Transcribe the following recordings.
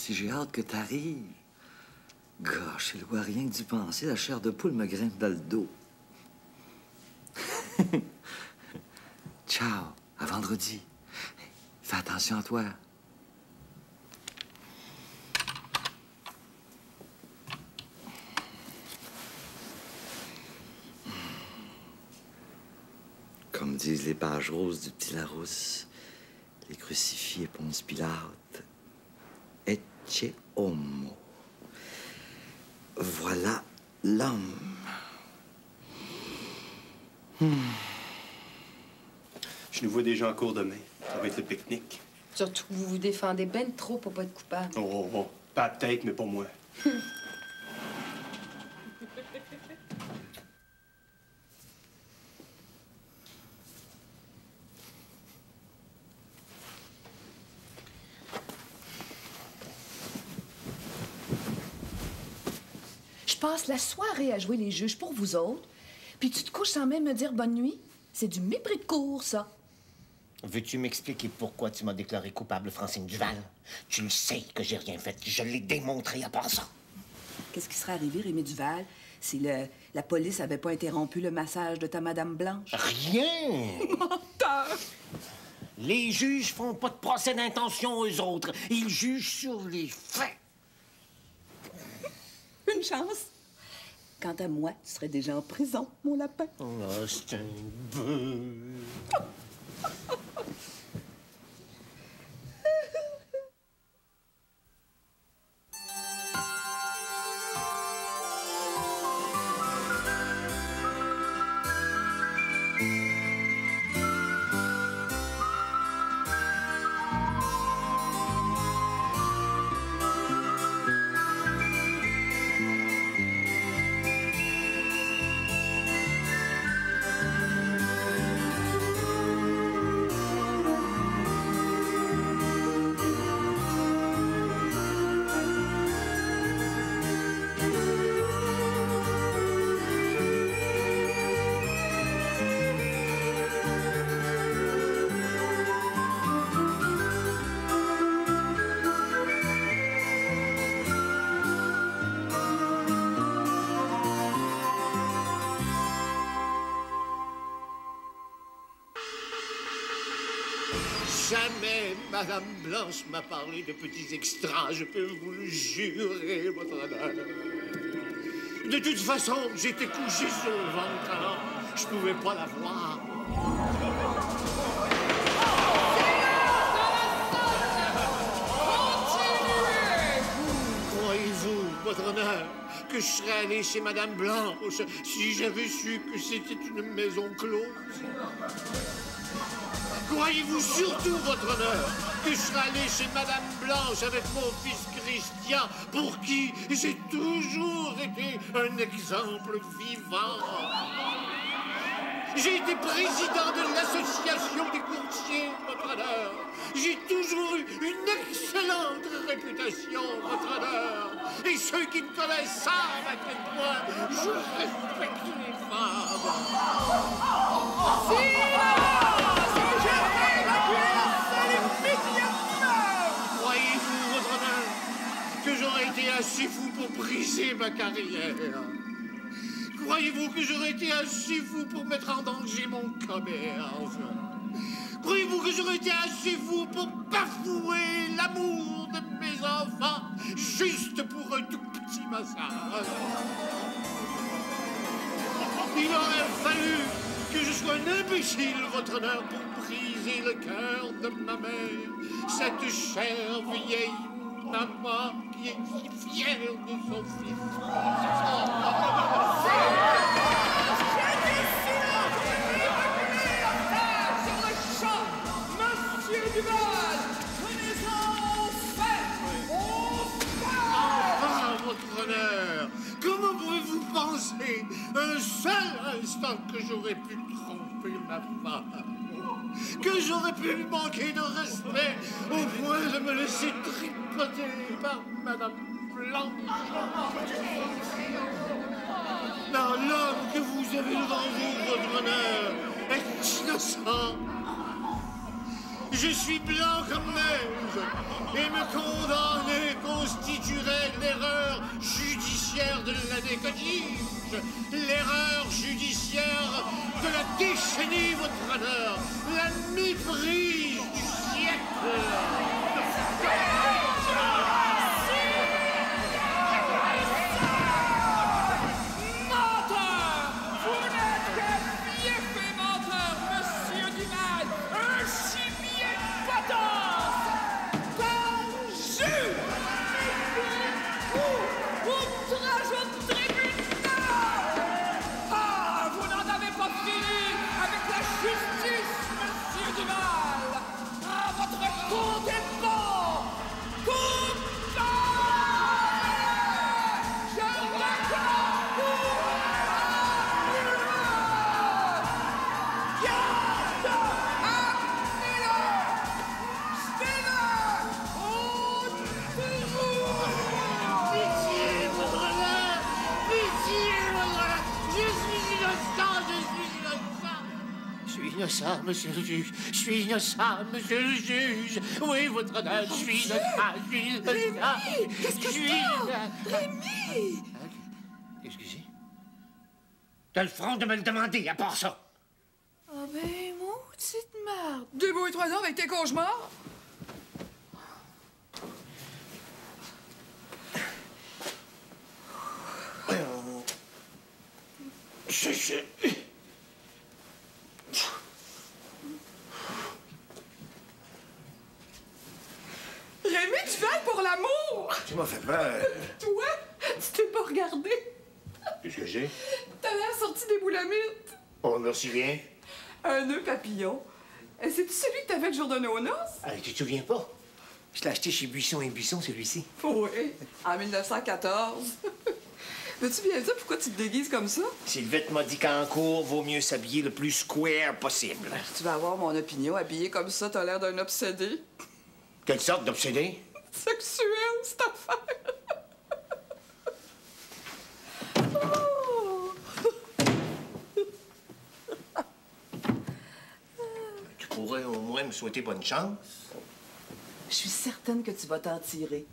Si j'ai hâte que t'arrives. Gosh, je vois rien que d'y penser. La chair de poule me grimpe dans le dos. Ciao. À vendredi. Fais attention à toi. Comme disent les pages roses du petit Larousse, les crucifiés Ponce Pilate, ecce homo. Voilà l'homme. Je nous vois déjà en cours demain. Ça va être le pique-nique. Surtout que vous vous défendez ben trop pour pas être coupable. Oh, pas peut-être, mais pas moi. Je passe la soirée à jouer les juges pour vous autres, puis tu te couches sans même me dire bonne nuit? C'est du mépris de cour, ça. Veux-tu m'expliquer pourquoi tu m'as déclaré coupable, Francine Duval? Tu le sais que j'ai rien fait. Je l'ai démontré à part ça. Qu'est-ce qui serait arrivé, Rémi Duval, si la police avait pas interrompu le massage de ta Madame Blanche? Rien! Menteur! Les juges font pas de procès d'intention aux autres. Ils jugent sur les faits. Une chance. Quant à moi, tu serais déjà en prison, mon lapin. Oh, c'est un bœuf. Jamais Madame Blanche m'a parlé de petits extras, je peux vous le jurer, votre honneur. De toute façon, j'étais couché sur le ventre, alors je pouvais pas la voir. Croyez-vous, votre honneur, que je serais allé chez Madame Blanche si j'avais su que c'était une maison close? Croyez-vous surtout, votre honneur, que je serais allé chez Madame Blanche avec mon fils Christian, pour qui j'ai toujours été un exemple vivant? J'ai été président de l'association des courtiers, votre honneur. J'ai toujours eu une excellente réputation, votre honneur. Et ceux qui me connaissent savent à quel point je respecte les femmes. Croyez-vous, votre honneur, que j'aurais été assez fou pour briser ma carrière? Croyez-vous que j'aurais été assez fou pour mettre en danger mon commerce? Croyez-vous que j'aurais été assez fou pour bafouer l'amour de mes enfants juste pour un tout petit massage? Il aurait fallu que je sois un imbécile, votre honneur, pour briser le cœur de ma mère, cette chère vieille maman qui est si fière de son fils. Monsieur Duval, Enfin, votre honneur, comment pouvez-vous penser un seul instant que j'aurais pu tromper ma femme? Que j'aurais pu lui manquer de respect au point de me laisser tripoter par Madame Blanche? Non, l'homme que vous avez devant vous, votre honneur, est innocent. Je suis blanc comme neige et me condamner qu'au constituerait l'erreur judiciaire de l'année, que dis-je? L'erreur judiciaire de la décennie, votre honneur, la méprise du siècle. Innocent, monsieur le juge. Je suis innocent, monsieur le juge. Oui, votre honneur, je suis innocent, je suis innocent. Rémi! Qu'est-ce que t'as? Rémi! Excusez? T'as le front de me le demander, à part ça. Ah ben, maudite merde. Débrouille-toi avec tes cauchemars. Rémi, tu fais pour l'amour! Tu m'as fait peur. Toi, tu t'es pas regardé. Qu'est-ce que j'ai? T'as l'air sorti des boulamites. On me souvient. Un nœud papillon. C'est-tu celui que t'avais le jour de nos noces? Tu te souviens pas? Je l'ai acheté chez Buisson et Buisson, celui-ci. Oui, en 1914. Veux-tu bien dire pourquoi tu te déguises comme ça? Sylvette m'a dit qu'en cours, vaut mieux s'habiller le plus square possible. Tu vas avoir mon opinion. Habillé comme ça, t'as l'air d'un obsédé. Quelle sorte d'obsédé? Sexuel, cette affaire. Oh. Tu pourrais au moins me souhaiter bonne chance. Je suis certaine que tu vas t'en tirer.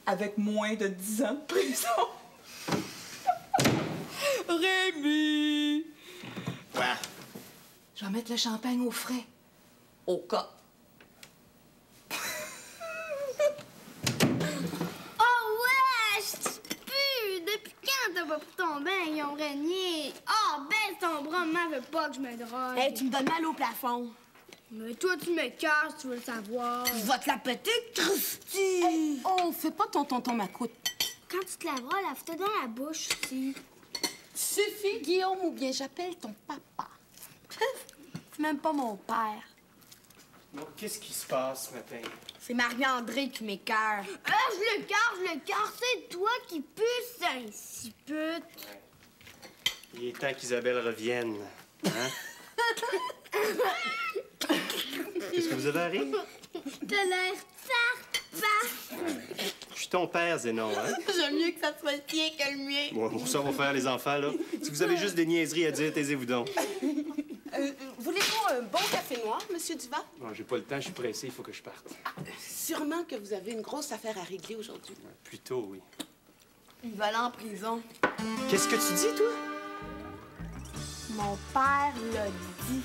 Avec moins de 10 ans de prison. Rémi! Quoi? Je vais mettre le champagne au frais. Au cas. Oh ouais, je pue! Depuis quand t'as pas pris ton bain? Ils ont régné. Oh, baisse ton bras, maman veut pas que je me drogue. Hey, tu me donnes mal au plafond. Mais toi, tu me casses, tu veux le savoir. Je vais te la péter, Christy! Oh, fais pas ton tonton Macoute. Quand tu te laveras, lave-toi dans la bouche aussi. Suffit, Guillaume, ou bien j'appelle ton papa. C'est même pas mon père. Bon, qu'est-ce qui se passe ce matin? C'est Marie-André qui m'écoeure. Ah, je le carre, c'est toi qui puces, ainsi pute. Il est temps qu'Isabelle revienne. Hein? Qu'est-ce que vous avez à rire? T'as l'air papa. Je suis ton père, Zénon, hein? J'aime mieux que ça soit le tien que le mien. Bon, pour ça, on va faire les enfants, là. Si vous avez juste des niaiseries à dire, taisez-vous donc. Voulez-vous un bon café noir, Monsieur Duval? Non, j'ai pas le temps, je suis pressé, il faut que je parte. Sûrement que vous avez une grosse affaire à régler aujourd'hui. Plutôt, oui. Il va aller en prison. Qu'est-ce que tu dis, toi? Mon père l'a dit.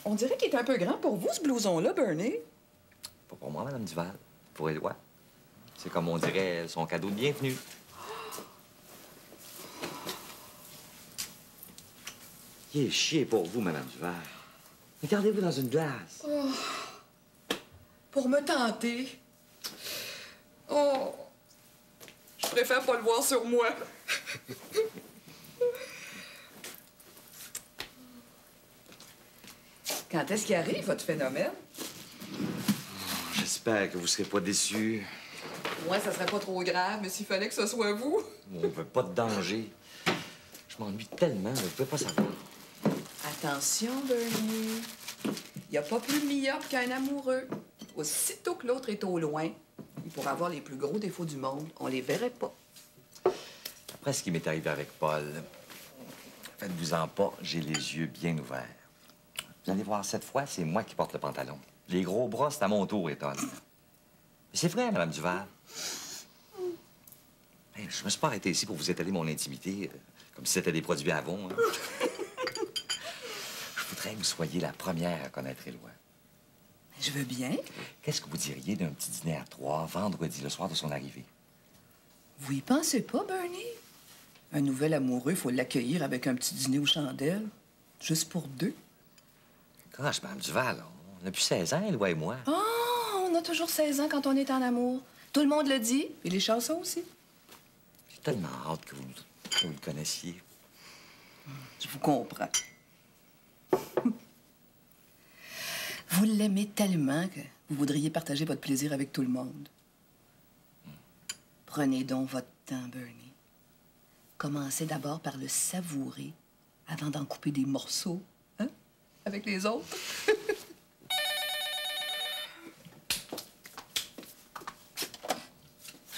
On dirait qu'il est un peu grand pour vous, ce blouson-là, Bernie. Pas pour moi, Madame Duval. Pour Éloi. C'est comme on dirait son cadeau de bienvenue. Il est chier pour vous, Madame Duval. Regardez-vous dans une glace. Oh. Pour me tenter. Oh. Je préfère pas le voir sur moi. Quand est-ce qu'il arrive, votre phénomène? J'espère que vous serez pas déçus. Moi, ça serait pas trop grave, mais s'il fallait que ce soit vous... On veut pas de danger. Je m'ennuie tellement, vous pouvez pas savoir. Attention, Bernie. Il n'y a pas plus myope qu'un amoureux. Aussitôt que l'autre est au loin, il pourrait avoir les plus gros défauts du monde. On les verrait pas. Après ce qui m'est arrivé avec Paul, faites-vous-en pas, j'ai les yeux bien ouverts. Vous allez voir, cette fois, c'est moi qui porte le pantalon. Les gros bras, c'est à mon tour, étonne. C'est vrai, Madame Duval. Hey, je me suis pas arrêté ici pour vous étaler mon intimité, comme si c'était des produits Avon. Hein. Je voudrais que vous soyez la première à connaître Éloi. Je veux bien. Qu'est-ce que vous diriez d'un petit dîner à 3, vendredi, le soir de son arrivée? Vous y pensez pas, Bernie? Un nouvel amoureux, il faut l'accueillir avec un petit dîner aux chandelles. Juste pour deux. Gosh, Mme Duval, on a plus 16 ans, Éloi et moi. Oh, on a toujours 16 ans quand on est en amour. Tout le monde le dit, et les chansons aussi. J'ai tellement hâte que vous le connaissiez. Je vous comprends. Vous l'aimez tellement que vous voudriez partager votre plaisir avec tout le monde. Prenez donc votre temps, Bernie. Commencez d'abord par le savourer avant d'en couper des morceaux, hein, avec les autres.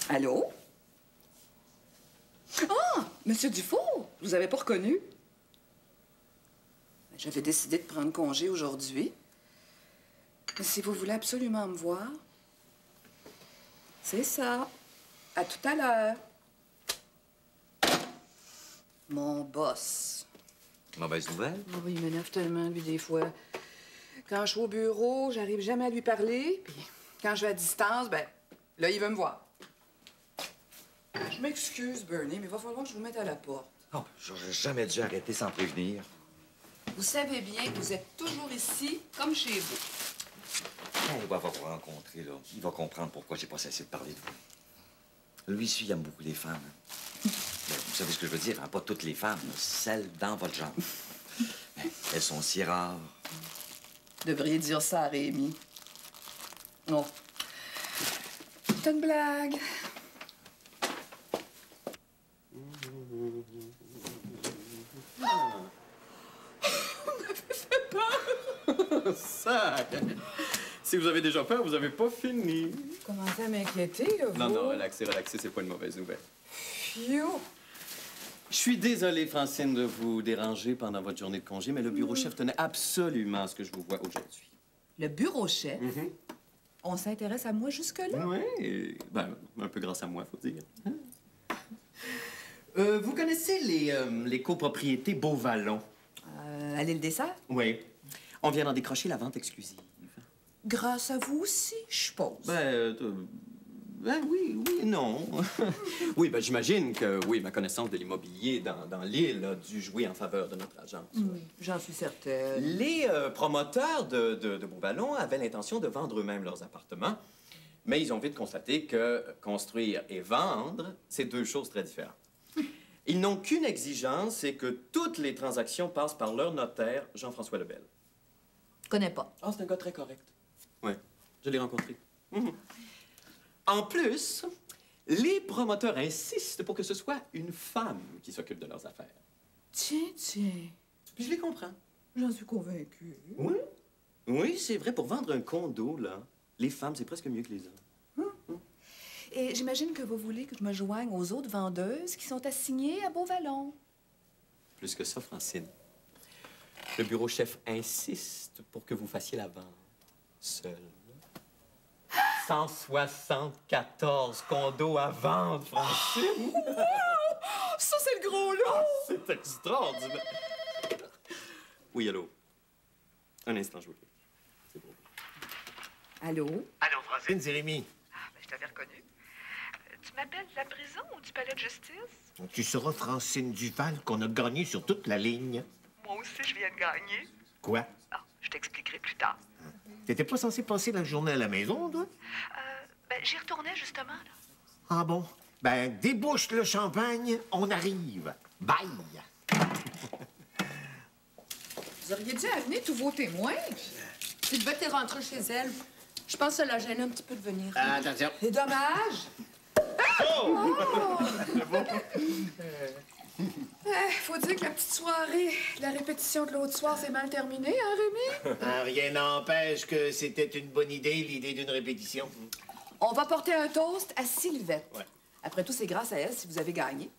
Allô? Ah! Monsieur Dufour! Je vous avais pas reconnu. J'avais décidé de prendre congé aujourd'hui. Mais si vous voulez absolument me voir, c'est ça. À tout à l'heure. Mon boss. Mauvaise nouvelle? Oh, il m'énerve tellement, lui, des fois. Quand je suis au bureau, j'arrive jamais à lui parler. Puis quand je vais à distance, ben là, il veut me voir. Je m'excuse, Bernie, mais il va falloir que je vous mette à la porte. Oh, j'aurais jamais dû arrêter sans prévenir. Vous savez bien que vous êtes toujours ici, comme chez vous. Quand Éloi va vous rencontrer, là, il va comprendre pourquoi j'ai pas cessé de parler de vous. Lui, il aime beaucoup les femmes. Mais vous savez ce que je veux dire, hein? Pas toutes les femmes, celles dans votre genre. Mais elles sont si rares. Vous devriez dire ça à Rémi. Non. C'est une blague. Sac! Si vous avez déjà peur, vous avez pas fini. Commencez à m'inquiéter, là, vous. Non, non, relaxez, c'est pas une mauvaise nouvelle. Phew! Je suis désolé, Francine, de vous déranger pendant votre journée de congé, mais le bureau chef tenait absolument à ce que je vous voie aujourd'hui. Le bureau chef? On s'intéresse à moi jusque-là? Oui, ben, un peu grâce à moi, faut dire. Vous connaissez les copropriétés Beauvallon? À l'île des Sœurs? Oui. On vient d'en décrocher la vente exclusive. Grâce à vous aussi, je suppose. Ben oui, non. Oui, ben j'imagine que, oui, ma connaissance de l'immobilier dans l'île a dû jouer en faveur de notre agence. Oui, j'en suis certaine. Les promoteurs de Beauvallon avaient l'intention de vendre eux-mêmes leurs appartements, mais ils ont vite constaté que construire et vendre, c'est deux choses très différentes. Ils n'ont qu'une exigence, c'est que toutes les transactions passent par leur notaire, Jean-François Lebel. Je connais pas. Ah, c'est un gars très correct. Oui, je l'ai rencontré. En plus, les promoteurs insistent pour que ce soit une femme qui s'occupe de leurs affaires. Tiens. Puis je les comprends. J'en suis convaincue. Oui? Oui, c'est vrai, pour vendre un condo, là, les femmes, c'est presque mieux que les hommes. Et j'imagine que vous voulez que je me joigne aux autres vendeuses qui sont assignées à Beauvallon. Plus que ça, Francine. Le bureau chef insiste pour que vous fassiez la vente seul. 174 condos à vendre, Francine! Ça, c'est le gros lot! C'est extraordinaire! Oui, allô? Un instant, je vous prie. C'est beau. Allô? Allô, Francine, c'est Rémi. Ah, ben, je t'avais reconnu. Tu m'appelles de la prison ou du palais de justice? Tu sauras, Francine Duval, qu'on a gagné sur toute la ligne. Moi aussi, je viens de gagner. Quoi? Ah, je t'expliquerai plus tard. T'étais pas censé passer la journée à la maison, toi? Ben, j'y retournais, justement, là. Ah bon? Ben, débouche le champagne, on arrive. Bye! Vous auriez dû amener tous vos témoins. Il devait être rentré chez elle. Je pense que ça l'a gêné un petit peu de venir. Attention. C'est dommage. Faut dire que la petite soirée, la répétition de l'autre soir, c'est mal terminé, hein, Rémi? Rien n'empêche que c'était une bonne idée, l'idée d'une répétition. On va porter un toast à Sylvette. Ouais. Après tout, c'est grâce à elle si vous avez gagné.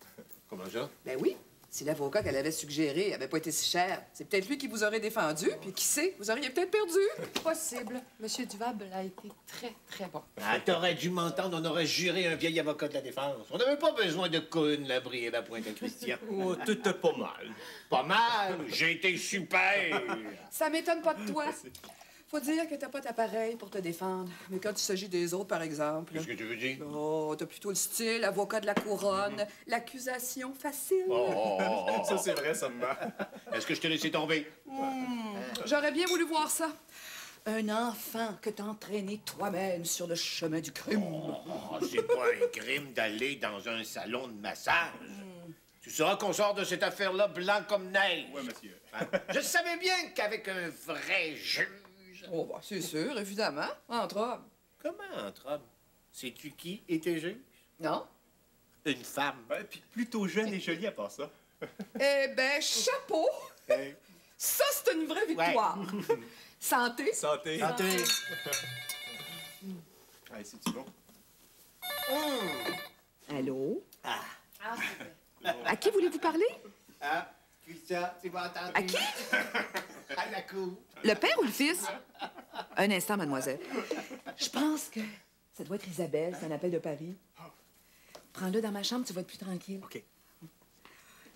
Comment ça? Ben oui. Si l'avocat qu'elle avait suggéré avait pas été si cher, c'est peut-être lui qui vous aurait défendu, puis qui sait, vous auriez peut-être perdu. Possible. Monsieur Duval a été très, très bon. Ah, t'aurais dû m'entendre, on aurait juré un vieil avocat de la défense. On n'avait pas besoin de Cohen, Labrie et la pointe à Christian. Oh, t'étais pas mal. Pas mal, j'ai été super. Ça m'étonne pas de toi. Faut dire que t'as pas d'appareil pour te défendre. Mais quand il s'agit des autres, par exemple... Qu'est-ce que tu veux dire? Oh, t'as plutôt le style avocat de la couronne, l'accusation facile. Ça, c'est vrai, ça me ment. Est-ce que je t'ai laissé tomber? J'aurais bien voulu voir ça. Un enfant que t'as entraîné toi-même sur le chemin du crime. Oh, c'est pas un crime d'aller dans un salon de massage. Tu sauras qu'on sort de cette affaire-là blanc comme neige. Oui, monsieur. Hein? Je savais bien qu'avec un vrai juge... Oh, bah, c'est sûr, évidemment. Entre hommes. Comment, entre hommes? Sais-tu qui était juge? Non? Une femme. Ouais, puis plutôt jeune et jolie à part ça. Eh ben, chapeau! Ça, c'est une vraie victoire. Ouais. Santé. Santé. Santé. Allez, c'est-tu bon? Allô? Ah. À qui voulez-vous parler? Ah, Christian, tu vas entendre. À qui? À la cour. Le père ou le fils? Un instant, mademoiselle. Je pense que ça doit être Isabelle, c'est un appel de Paris. Prends-le dans ma chambre, tu vas être plus tranquille. OK.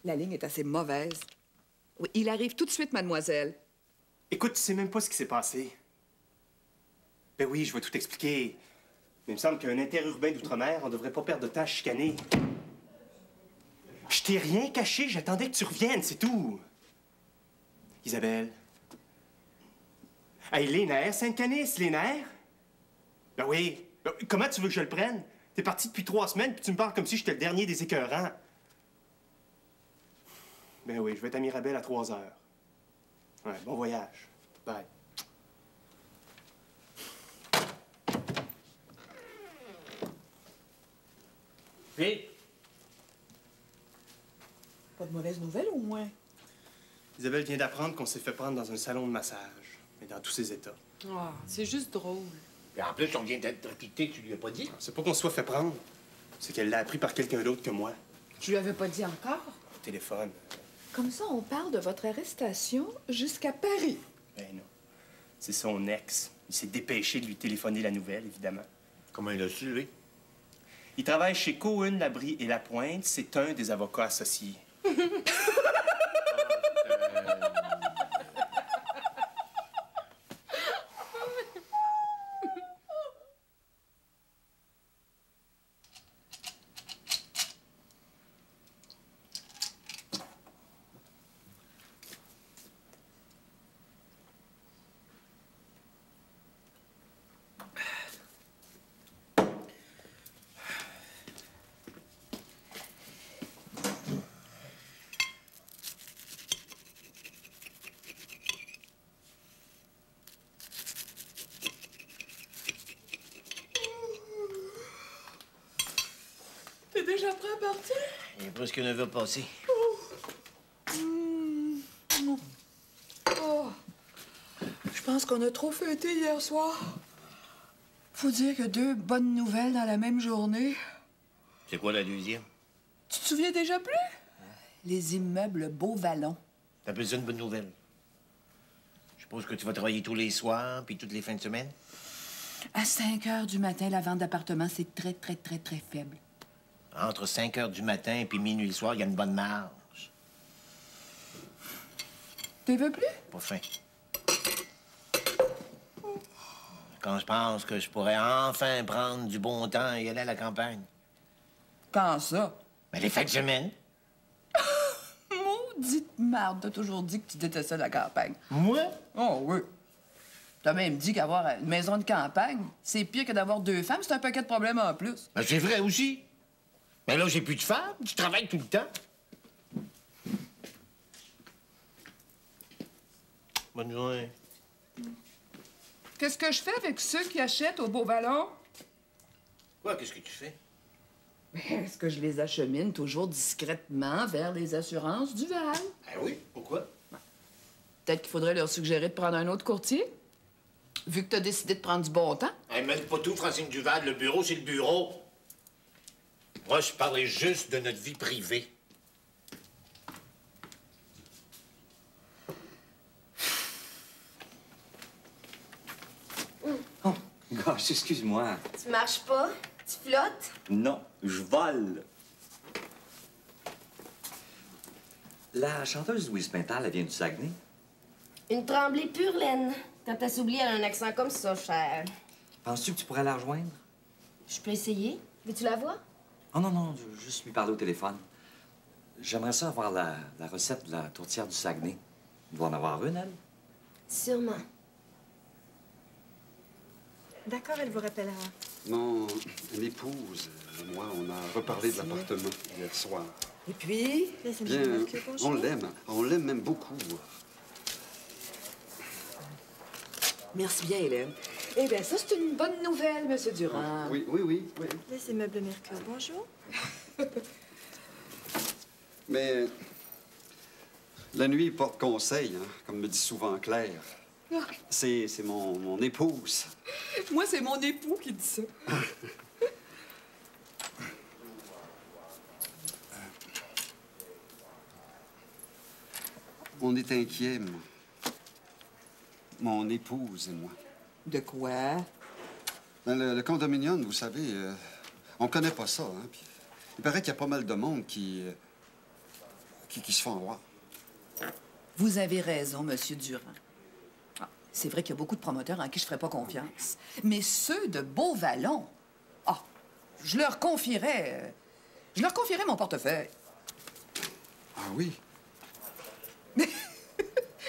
La ligne est assez mauvaise. Oui, il arrive tout de suite, mademoiselle. Écoute, tu sais même pas ce qui s'est passé. Ben oui, je vais tout expliquer. Mais il me semble qu'un interurbain d'outre-mer, on devrait pas perdre de temps à chicaner. Je t'ai rien caché, j'attendais que tu reviennes, c'est tout. Isabelle. Hey, les nerfs, Sainte-Canice, les nerfs? Ben oui. Comment tu veux que je le prenne? T'es parti depuis 3 semaines, puis tu me parles comme si j'étais le dernier des écœurants. Ben oui, je vais être à Mirabel à 3 heures. Ouais, bon voyage. Bye. Vite. Pas de mauvaises nouvelles, au moins? Isabelle vient d'apprendre qu'on s'est fait prendre dans un salon de massage, mais dans tous ses états. Ah, c'est juste drôle. Et en plus, on vient d'être quitté, tu lui as pas dit? C'est pas qu'on se soit fait prendre, c'est qu'elle l'a appris par quelqu'un d'autre que moi. Je lui avais pas dit encore. Au téléphone. Comme ça, on parle de votre arrestation jusqu'à Paris. Ben non. C'est son ex. Il s'est dépêché de lui téléphoner la nouvelle, évidemment. Comment il a su, lui? Il travaille chez Cohen, Labrie et Lapointe. C'est un des avocats associés. T'es déjà prêt à partir? Il est presque 9 heures passées. Oh. Je pense qu'on a trop fêté hier soir. Faut dire que 2 bonnes nouvelles dans la même journée. C'est quoi la deuxième? Tu te souviens déjà plus? Les immeubles Beauvallon. T'appelles ça une bonne nouvelle? Je suppose que tu vas travailler tous les soirs, puis toutes les fins de semaine? À 5 heures du matin, la vente d'appartements, c'est très, très, très, très faible. Entre 5 heures du matin et puis minuit le soir, il y a une bonne marge. T'en veux plus? Pas fin. Quand je pense que je pourrais enfin prendre du bon temps et aller à la campagne. Quand ça? Mais les fins de semaine. Maudite marde, t'as toujours dit que tu détestais la campagne. Moi? Oh oui. T'as même dit qu'avoir une maison de campagne, c'est pire que d'avoir 2 femmes, c'est un paquet de problèmes en plus. Ben, c'est vrai aussi. Mais là, j'ai plus de femmes, je travaille tout le temps. Bonne journée. Qu'est-ce que je fais avec ceux qui achètent au Beauvallon? Quoi, qu'est-ce que tu fais? Est-ce que je les achemine toujours discrètement vers les assurances Duval? Ah oui, pourquoi? Peut-être qu'il faudrait leur suggérer de prendre un autre courtier. Vu que t'as décidé de prendre du bon temps. Hey, mêle pas tout, Francine Duval. Le bureau, c'est le bureau. Moi, je parlais juste de notre vie privée. Ah, excuse-moi. Tu marches pas? Tu flottes? Non, je vole. La chanteuse Louise Pintal, elle vient du Saguenay? Une Tremblay pure laine. Quand elle s'oublie, elle a un accent comme ça, cher. Penses-tu que tu pourrais la rejoindre? Je peux essayer. Veux-tu la voir? Oh non, non, je veux juste lui parler au téléphone. J'aimerais ça avoir la recette de la tourtière du Saguenay. Il doit en avoir une, elle? Sûrement. D'accord, elle vous rappellera. Mon épouse et moi, on a reparlé de l'appartement hier soir. Et puis? Bien, on l'aime même beaucoup. Merci bien, Hélène. Eh bien, ça, c'est une bonne nouvelle, Monsieur Durand. Oui. Laissez Meuble Mercure, bonjour. Mais la nuit porte conseil, hein, comme me dit souvent Claire. C'est mon épouse. Moi, c'est mon époux qui dit ça. On est inquiets, moi. Mon épouse et moi. De quoi? Ben, le condominium, vous savez, on connaît pas ça, hein. Puis, il paraît qu'il y a pas mal de monde qui se font avoir. Vous avez raison, Monsieur Durand. Ah, c'est vrai qu'il y a beaucoup de promoteurs en qui je ferais pas confiance. Mais ceux de Beauvallon, je leur confierais mon portefeuille. Ah oui? Je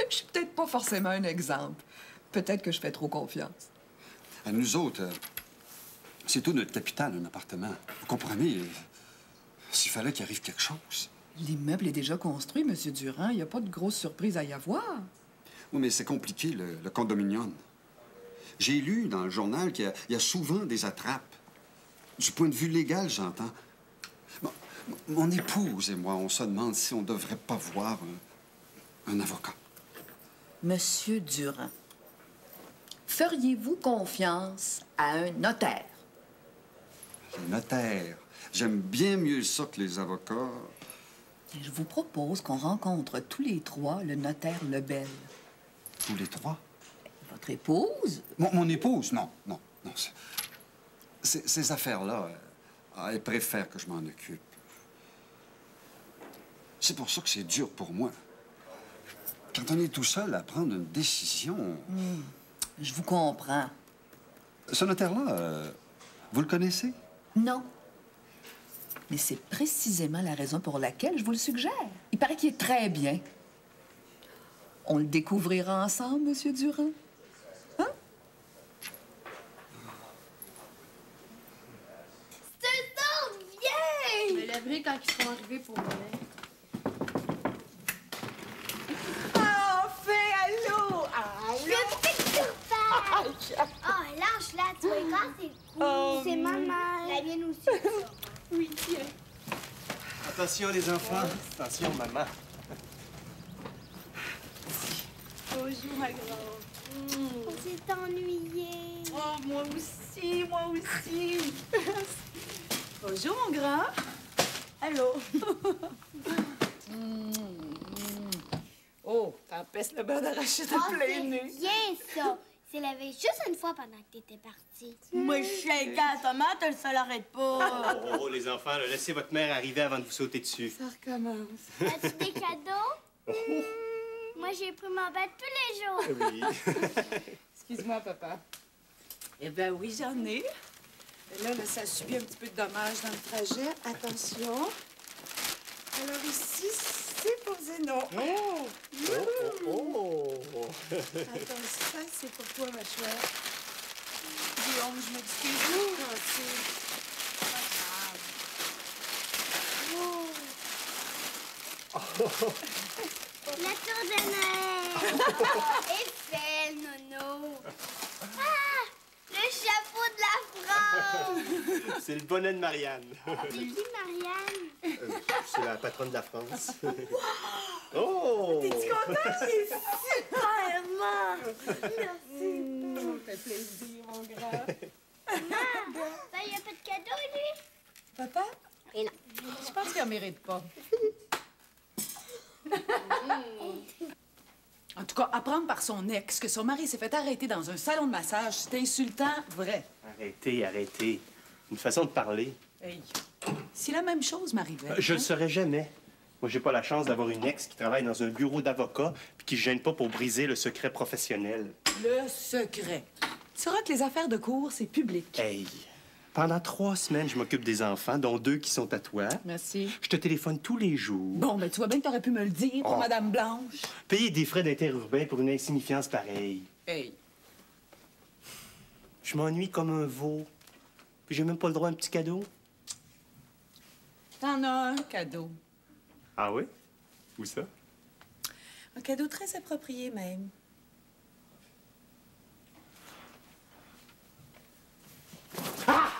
suis peut-être pas forcément un exemple. Peut-être que je fais trop confiance. À nous autres, c'est tout notre capital, un appartement. Vous comprenez? S'il fallait qu'il arrive quelque chose. L'immeuble est déjà construit, Monsieur Durand. Il n'y a pas de grosse surprise à y avoir. Oui, mais c'est compliqué, le condominium. J'ai lu dans le journal qu'il y a souvent des attrapes. Du point de vue légal, j'entends. Mon épouse et moi, on se demande si on ne devrait pas voir un avocat. Monsieur Durand, feriez-vous confiance à un notaire? Les notaires. J'aime bien mieux ça que les avocats. Je vous propose qu'on rencontre tous les trois le notaire Lebel. Tous les trois? Votre épouse? Mon épouse? Non. Ces affaires-là, elle préfère que je m'en occupe. C'est pour ça que c'est dur pour moi. Quand on est tout seul à prendre une décision... Je vous comprends. Ce notaire-là, vous le connaissez? Non. Mais c'est précisément la raison pour laquelle je vous le suggère. Il paraît qu'il est très bien. On le découvrira ensemble, Monsieur Durand. Hein? C'est un sort vieille! Je me lèverai quand ils seront arrivés pour moi. Oh, lâche-la, tu vois, quand c'est cool. C'est maman. La mienne aussi. Oui, tiens. Attention, les enfants. Attention, maman. Bonjour, ma grande. On s'est ennuyés. Oh, moi aussi. Bonjour, mon grand. Allô. Oh, t'empêches le beurre d'arachide de plein nez. C'est bien, ça. C'est lavé juste une fois pendant que t'étais partie. Moi, je suis un gars à tomate, ça l'arrête pas. Oh, les enfants, là, laissez votre mère arriver avant de vous sauter dessus. Ça recommence. As-tu des cadeaux? Moi, j'ai pris mon bain tous les jours. Oui. Excuse-moi, papa. Eh bien, oui, j'en ai. Et là, ça a subi un petit peu de dommages dans le trajet. Attention. Alors ici, c'est pour Zénon. Oh! Attends, ça, c'est pour toi, ma chouette. Guillaume, je m'excuse. C'est pas grave. La tour de Noël. Et belle, Nono. Ah! Le chapeau de la France. C'est le bonnet de Marianne. C'est qui, Marianne? C'est la patronne de la France. Oh! T'es-tu contente? C'est super, maman. Merci. Ça fait plaisir, mon grand. Maman, il n'y a pas de cadeau, lui? Papa? Et non. Je pense qu'il en mérite pas. En tout cas, apprendre par son ex que son mari s'est fait arrêter dans un salon de massage, c'est insultant, vrai. Arrêtez, arrêtez. Une façon de parler. Hey, si la même chose m'arrivait... Je le saurais jamais. Moi, j'ai pas la chance d'avoir une ex qui travaille dans un bureau d'avocat puis qui se gêne pas pour briser le secret professionnel. Le secret. Tu sauras que les affaires de cour, c'est public. Hey, pendant 3 semaines, je m'occupe des enfants, dont 2 qui sont à toi. Merci. Je te téléphone tous les jours. Bon, ben tu vois bien que t'aurais pu me le dire pour Madame Blanche. Payer des frais d'interurbain pour une insignifiance pareille. Hey. Je m'ennuie comme un veau. Puis j'ai même pas le droit à un petit cadeau. T'en as un cadeau. Ah oui? Où ça? Un cadeau très approprié, même. Ah!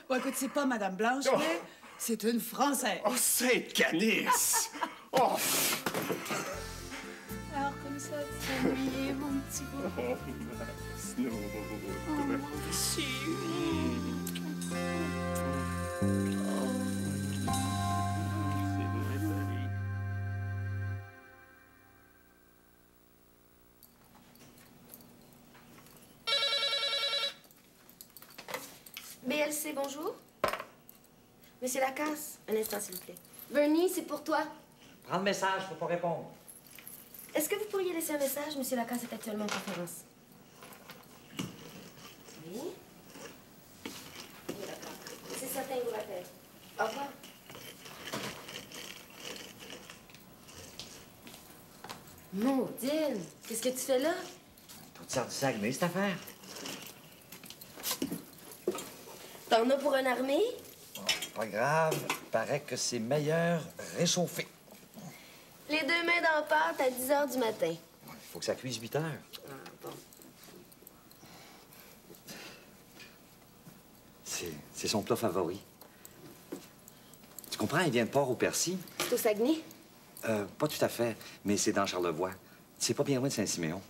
Bon, écoute, c'est pas Madame Blanche, mais c'est une Française. Oh, Sainte Canice! Oh! Alors, comme ça, tu t'es ennuyé, mon petit beau. Snow. Oh, mon petit. BLC, bonjour. Monsieur Lacasse, un instant, s'il vous plaît. Bernie, c'est pour toi. Prends le message, faut pas répondre. Est-ce que vous pourriez laisser un message? Monsieur Lacasse est actuellement en conférence. Oui? Oui, d'accord. C'est certain, il vous rappelle. Au revoir. Maudine, qu'est-ce que tu fais là? Tourtière du Saguenay, cette affaire? T'en as pour une armée? Pas grave, paraît que c'est meilleur réchauffé. Les 2 mains dans la pâte à 10 h du matin. Il faut que ça cuise 8 heures. Ah, bon. C'est son plat favori. Tu comprends, il vient de Port-au-Percy. C'est au Saguenay? Pas tout à fait, mais c'est dans Charlevoix. C'est pas bien loin de Saint-Siméon.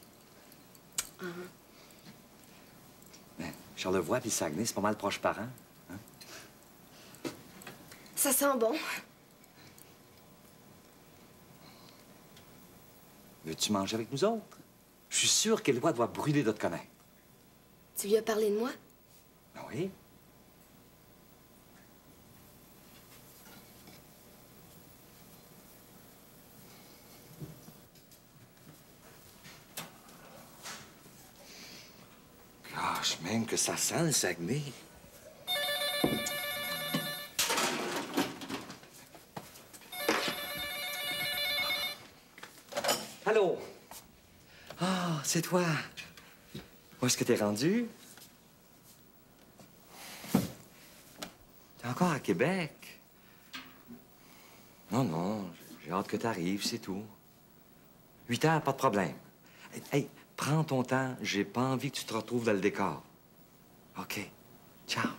Mais Charlevoix puis Saguenay, c'est pas mal proche parents. Hein? Ça sent bon. Veux-tu manger avec nous autres? Je suis sûr qu'Éloi doit brûler de te connaître. Tu lui as parlé de moi? Oui. Gosh, même que ça sent le Saguenay. Allô? Ah, c'est toi. Où est-ce que t'es rendu? T'es encore à Québec? Non, non, j'ai hâte que t'arrives, c'est tout. 8 heures, pas de problème. Hey, prends ton temps, j'ai pas envie que tu te retrouves dans le décor. OK. Ciao.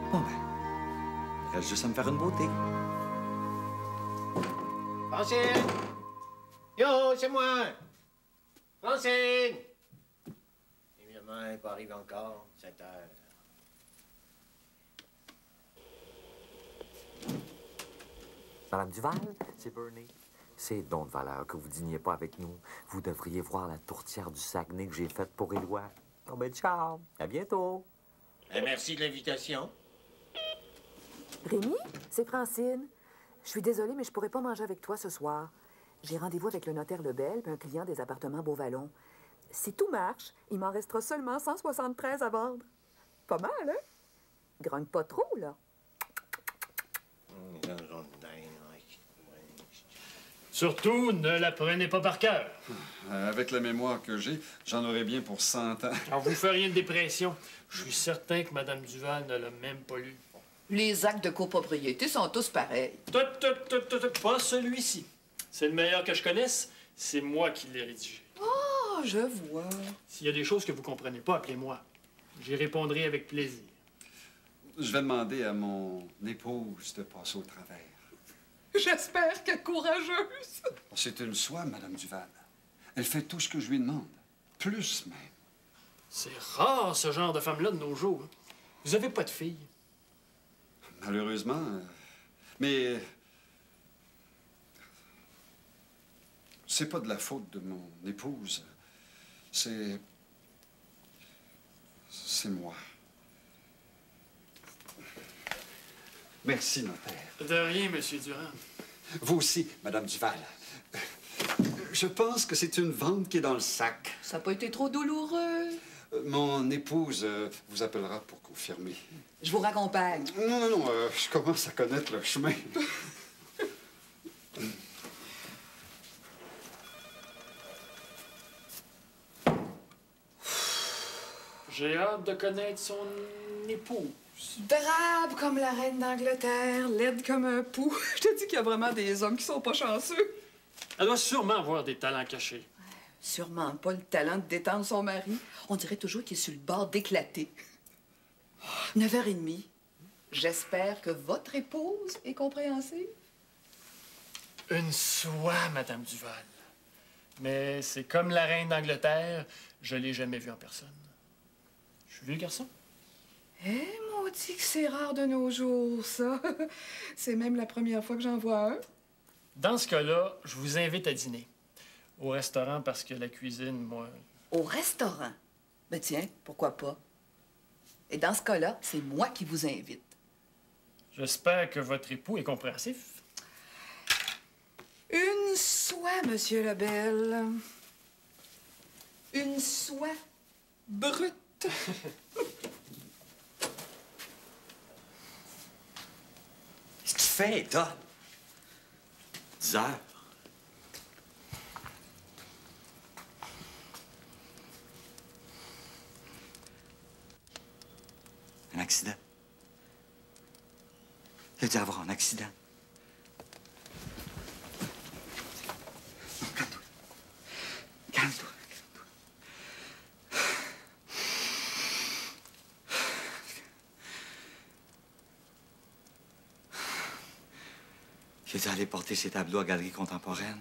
Bon, ben, il reste juste à me faire une beauté. Francine! Yo, c'est moi! Francine! Évidemment, elle n'est pas arrivée encore, 7 heures. Madame Duval, c'est Bernie. C'est donc de valeur que vous dîniez pas avec nous. Vous devriez voir la tourtière du Saguenay que j'ai faite pour Éloi. Oh ben, ciao! À bientôt! Merci de l'invitation. Rémi, c'est Francine. Je suis désolée, mais je pourrais pas manger avec toi ce soir. J'ai rendez-vous avec le notaire Lebel puis un client des appartements Beauvallon. Si tout marche, il m'en restera seulement 173 à vendre. Pas mal, hein? Grogne pas trop, là. Surtout, ne la prenez pas par cœur. Avec la mémoire que j'ai, j'en aurais bien pour 100 ans. Alors, vous feriez une dépression. Je suis certain que Mme Duval ne l'a même pas lu. Les actes de copropriété sont tous pareils. Pas celui-ci. C'est le meilleur que je connaisse. C'est moi qui l'ai rédigé. Oh, je vois. S'il y a des choses que vous comprenez pas, appelez-moi. J'y répondrai avec plaisir. Je vais demander à mon épouse de passer au travers. J'espère qu'elle est courageuse. C'est une soie, Madame Duval. Elle fait tout ce que je lui demande. Plus même. C'est rare, ce genre de femme-là, de nos jours. Vous avez pas de fille. Malheureusement. Mais... c'est pas de la faute de mon épouse. C'est moi. Merci, notaire. De rien, Monsieur Durand. Vous aussi, Madame Duval. Je pense que c'est une vente qui est dans le sac. Ça n'a pas été trop douloureux. Mon épouse vous appellera pour confirmer. Je vous raccompagne. Non, je commence à connaître le chemin. J'ai hâte de connaître son épouse. Drabe comme la reine d'Angleterre, laide comme un pou. Je te dis qu'il y a vraiment des hommes qui sont pas chanceux. Elle doit sûrement avoir des talents cachés. Sûrement pas le talent de détendre son mari. On dirait toujours qu'il est sur le bord d'éclater. 9h30. J'espère que votre épouse est compréhensive. Une soie, Madame Duval. Mais c'est comme la reine d'Angleterre, je l'ai jamais vue en personne. Je suis vieux garçon. Eh, maudit que c'est rare de nos jours, ça. C'est même la première fois que j'en vois un. Dans ce cas-là, je vous invite à dîner. Au restaurant, parce que la cuisine, moi... Au restaurant? Ben tiens, pourquoi pas? Et dans ce cas-là, c'est moi qui vous invite. J'espère que votre époux est compréhensif. Une soie, Monsieur Lebel. Une soie brute. Qu'est-ce que tu fais, toi? 10 heures. Un accident. Il a dû avoir un accident. Calme-toi. Calme-toi. Il a dû aller porter ses tableaux à Galerie Contemporaine.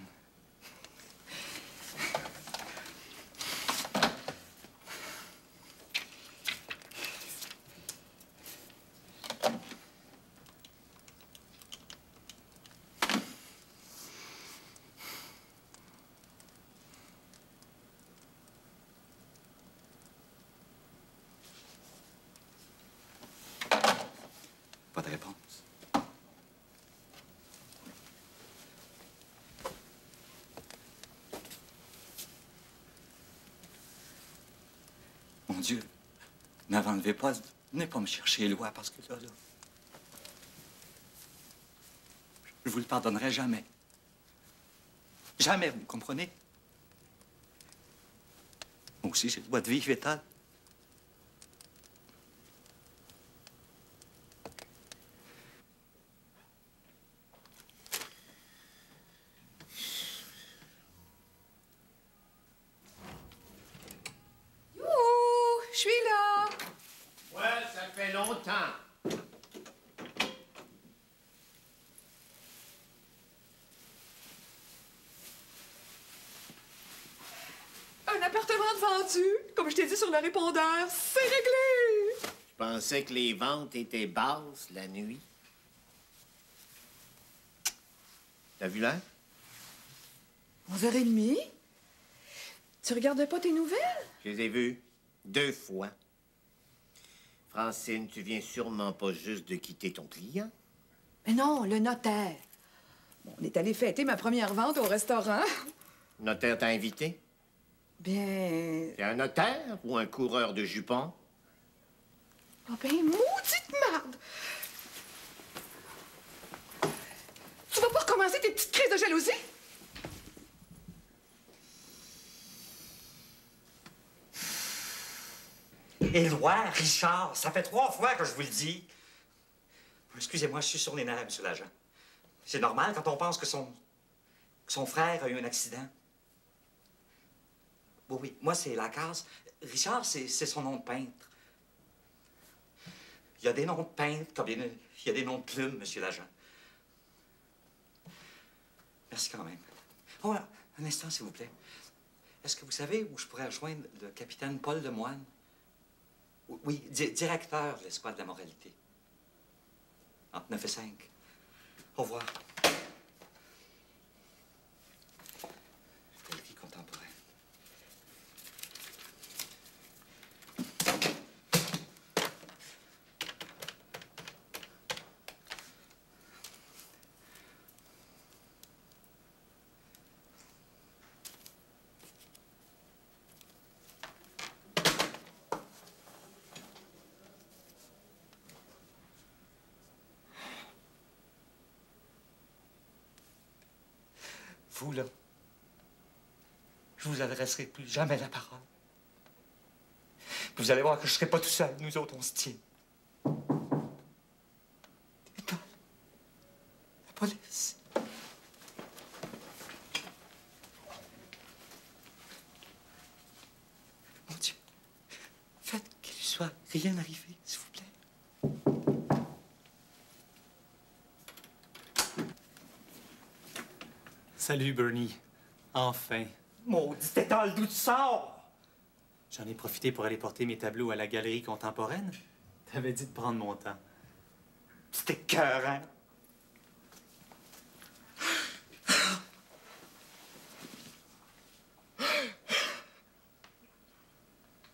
Pas de réponse. Mon Dieu, n'enlevez pas, venez pas me chercher Éloi parce que là, je vous le pardonnerai jamais. Jamais, vous me comprenez? Moi aussi, j'ai le droit de vivre, Étal. Je suis là. Ouais, ça fait longtemps. Un appartement de vendu, comme je t'ai dit sur le répondeur, c'est réglé. Je pensais que les ventes étaient basses la nuit. T'as vu l'heure? 11h30? Tu regardais pas tes nouvelles? Je les ai vues 2 fois. Francine, tu viens sûrement pas juste de quitter ton client. Mais non, le notaire. Bon, on est allé fêter ma première vente au restaurant. Le notaire t'a invité? Bien... T'es un notaire ou un coureur de jupons? Oh ben, maudite merde! Tu vas pas recommencer tes petites crises de jalousie? Éloi, Richard, ça fait 3 fois que je vous le dis. Excusez-moi, je suis sur les nerfs, monsieur l'agent. C'est normal quand on pense que son frère a eu un accident. Oui, oui, moi, c'est Lacasse. Richard, c'est son nom de peintre. Il y a des noms de peintres comme il y a des noms de plumes, monsieur l'agent. Merci quand même. Oh, un instant, s'il vous plaît. Est-ce que vous savez où je pourrais rejoindre le capitaine Paul Lemoine? Oui, directeur de l'escouade de la moralité. Entre 9 et 5. Au revoir. Galerie contemporaine. Vous, là, je vous adresserai plus jamais la parole. Vous allez voir que je ne serai pas tout seul. Nous autres, on se tient. L'école. La police. Mon Dieu. Faites qu'il ne soit rien arrivé, s'il vous plaît. Salut, Bernie. Enfin. Maudit étole, d'où tu sors? J'en ai profité pour aller porter mes tableaux à la galerie contemporaine. T'avais dit de prendre mon temps. C'était écœurant.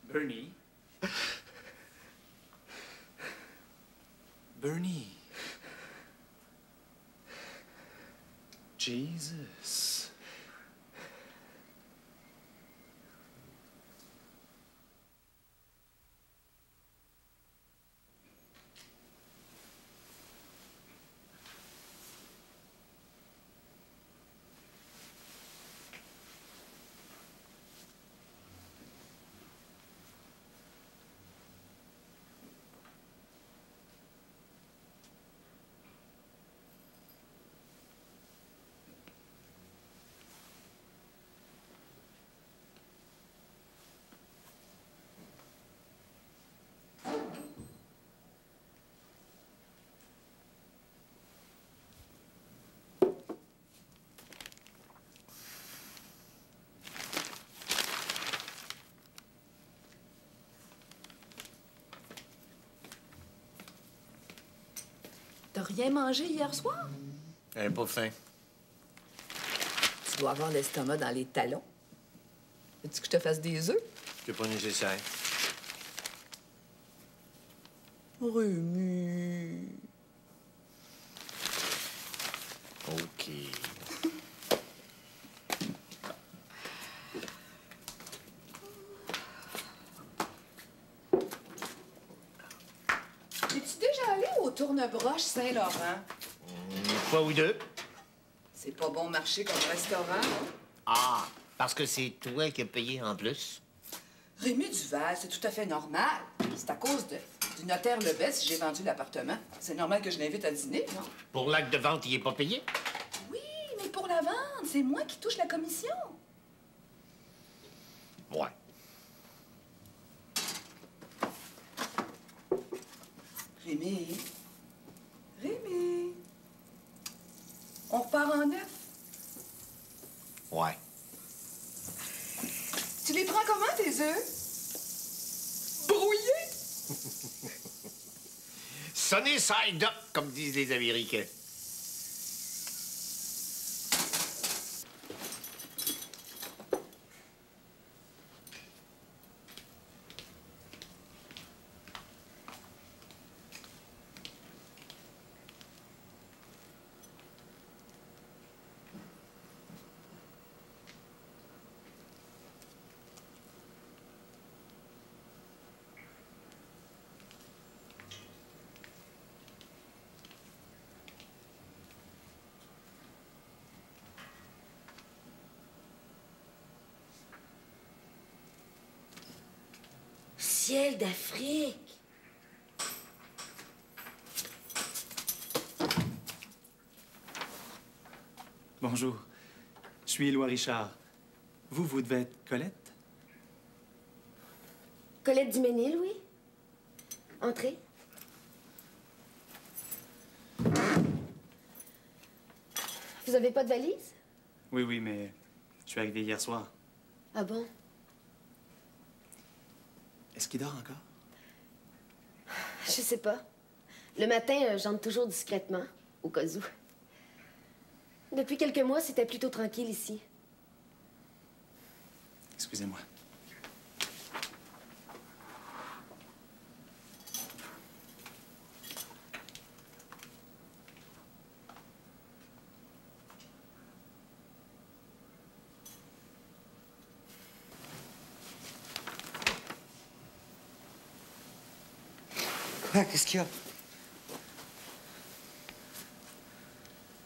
Bernie. Bernie. Jesus. T'as rien mangé hier soir? Pas faim. Tu dois avoir l'estomac dans les talons. Veux-tu que je te fasse des œufs? C'est pas nécessaire. Rémi. OK. Es-tu déjà allé au Tournebroche Saint-Laurent? Une fois ou deux. C'est pas bon marché comme restaurant, hein? Ah, parce que c'est toi qui as payé en plus. Rémi Duval, c'est tout à fait normal. C'est à cause du notaire Lebel si j'ai vendu l'appartement. C'est normal que je l'invite à dîner, non? Pour l'acte de vente, il est pas payé? Oui, mais pour la vente, c'est moi qui touche la commission. Ouais. Rémi. Rémi. On repart en neuf. Ouais. Tu les prends comment, tes œufs? Brouillés? Sunny side up, comme disent les Américains. Ciel d'Afrique. Bonjour. Je suis Éloi Richard. Vous devez être Colette? Colette Duménil, oui. Entrez. Vous avez pas de valise? Oui, mais je suis arrivé hier soir. Ah bon? Est-ce qu'il dort encore? Je sais pas. Le matin, j'entre toujours discrètement, au cas où. Depuis quelques mois, c'était plutôt tranquille ici. Excusez-moi. Quoi? Qu'est-ce qu'il y a?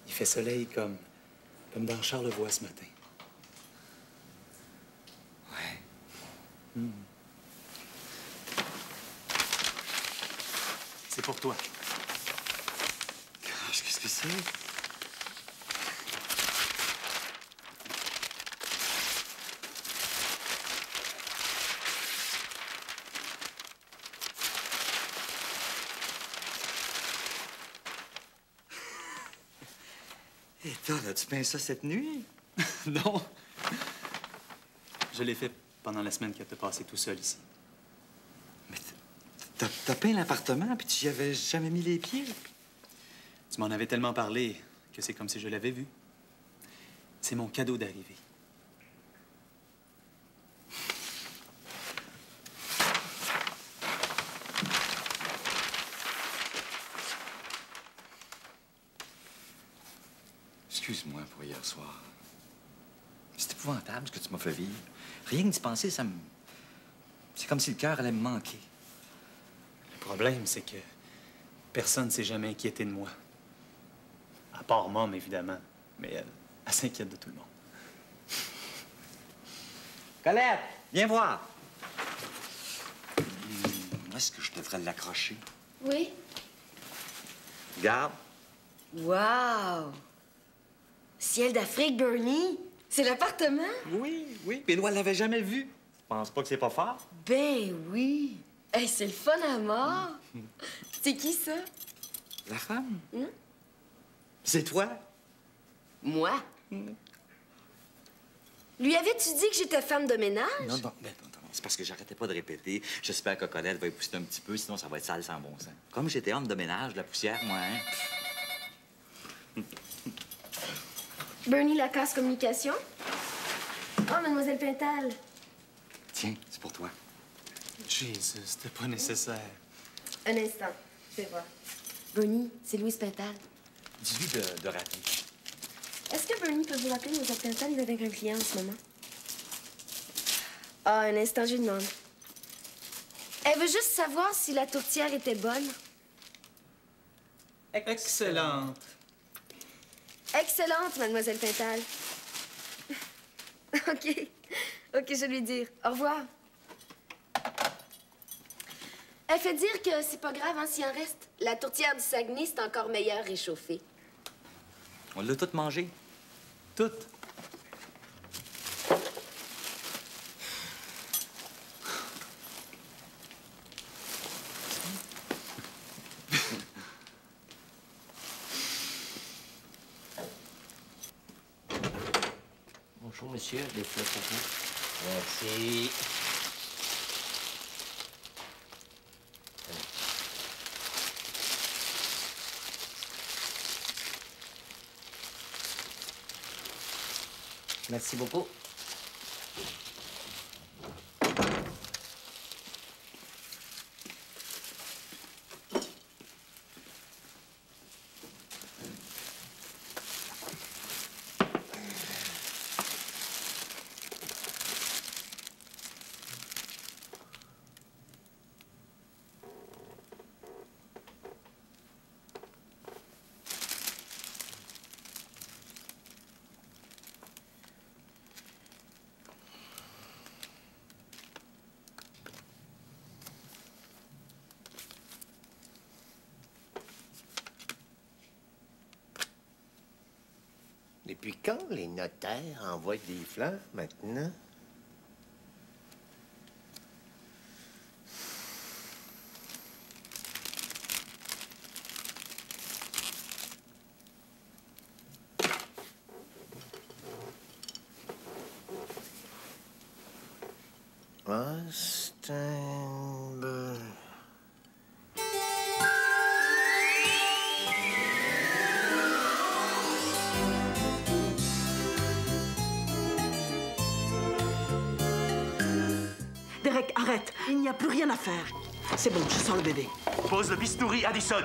Il fait soleil comme dans Charlevoix ce matin. Ouais. C'est pour toi. Gosh, qu'est-ce que c'est? Et toi, as-tu peint ça cette nuit? Non. Je l'ai fait pendant la semaine que t'as passé tout seul ici. Mais t'as peint l'appartement, puis tu y avais jamais mis les pieds? Tu m'en avais tellement parlé que c'est comme si je l'avais vu. C'est mon cadeau d'arrivée. Excuse-moi pour hier soir. C'est épouvantable ce que tu m'as fait vivre. Rien que d'y penser, ça me... C'est comme si le cœur allait me manquer. Le problème, c'est que personne ne s'est jamais inquiété de moi. À part Mom, évidemment. Mais elle s'inquiète de tout le monde. Colette, viens voir. Où est-ce que je devrais l'accrocher? Oui. Regarde. Wow! Ciel d'Afrique, Bernie? C'est l'appartement? Oui. Puis Éloi l'avait jamais vu. Tu penses pas que c'est pas fort? Ben oui. Hey, c'est le fun à mort. C'est qui, ça? La femme? C'est toi? Moi? Lui avais-tu dit que j'étais femme de ménage? Non. C'est parce que j'arrêtais pas de répéter. J'espère que Colette va épousseter un petit peu, sinon ça va être sale sans bon sens. Comme j'étais homme de ménage, de la poussière, moi, hein? Bernie Lacasse Communication? Oh, Mademoiselle Pintal. Tiens, c'est pour toi. Jesus, c'était pas nécessaire. Un instant, je vais voir. Bernie, c'est Louise Pintal. Dis-lui de rater. Est-ce que Bernie peut vous rappeler, Mademoiselle Pintal? Il est avec un client en ce moment. Ah, un instant, je lui demande. Elle veut juste savoir si la tourtière était bonne. Excellente. Excellente, Mademoiselle Pintal. OK, je vais lui dire. Au revoir. Elle fait dire que c'est pas grave, hein, s'il en reste. La tourtière du Saguenay, c'est encore meilleur réchauffée. On l'a toute mangée. Toute. Bonjour, monsieur. Des fleurs pour vous. Merci. Merci beaucoup. Depuis quand les notaires envoient des fleurs maintenant? Austin... Derek, arrête. Il n'y a plus rien à faire. C'est bon, je sors le bébé. Pose le bistouri, Addison.